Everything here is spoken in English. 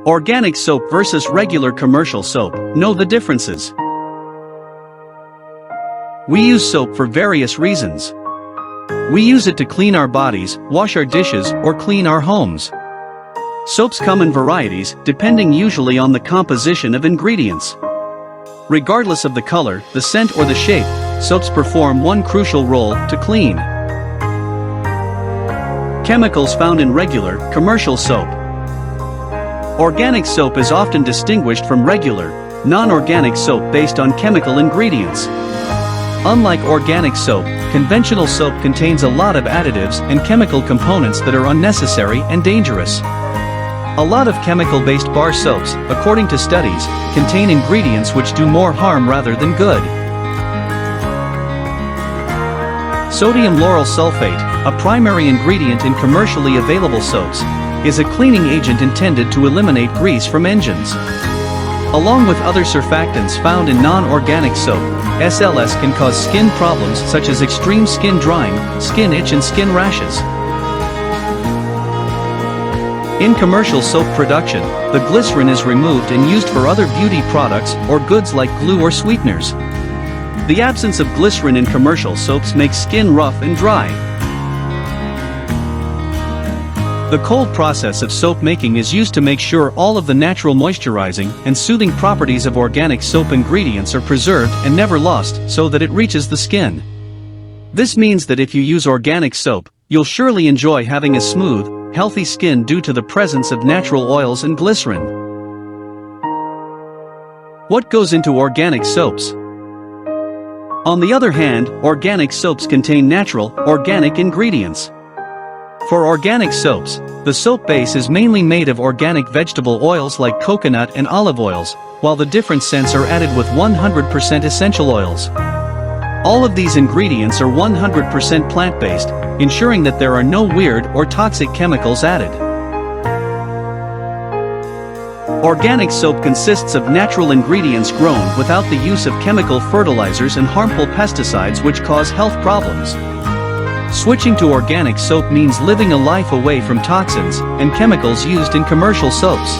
Organic soap versus regular commercial soap. Know the differences. We use soap for various reasons. We use it to clean our bodies, wash our dishes, or clean our homes. Soaps come in varieties, depending usually on the composition of ingredients. Regardless of the color, the scent, or the shape, soaps perform one crucial role: to clean. Chemicals found in regular, commercial soap. Organic soap is often distinguished from regular, non-organic soap based on chemical ingredients. Unlike organic soap, conventional soap contains a lot of additives and chemical components that are unnecessary and dangerous. A lot of chemical-based bar soaps, according to studies, contain ingredients which do more harm rather than good. Sodium lauryl sulfate, a primary ingredient in commercially available soaps, is a cleaning agent intended to eliminate grease from engines. Along with other surfactants found in non-organic soap, SLS can cause skin problems such as extreme skin drying, skin itch, and skin rashes. In commercial soap production, the glycerin is removed and used for other beauty products or goods like glue or sweeteners. The absence of glycerin in commercial soaps makes skin rough and dry. The cold process of soap making is used to make sure all of the natural moisturizing and soothing properties of organic soap ingredients are preserved and never lost so that it reaches the skin. This means that if you use organic soap, you'll surely enjoy having a smooth, healthy skin due to the presence of natural oils and glycerin. What goes into organic soaps? On the other hand, organic soaps contain natural, organic ingredients. For organic soaps, the soap base is mainly made of organic vegetable oils like coconut and olive oils, while the different scents are added with 100% essential oils. All of these ingredients are 100% plant-based, ensuring that there are no weird or toxic chemicals added. Organic soap consists of natural ingredients grown without the use of chemical fertilizers and harmful pesticides which cause health problems. Switching to organic soap means living a life away from toxins and chemicals used in commercial soaps.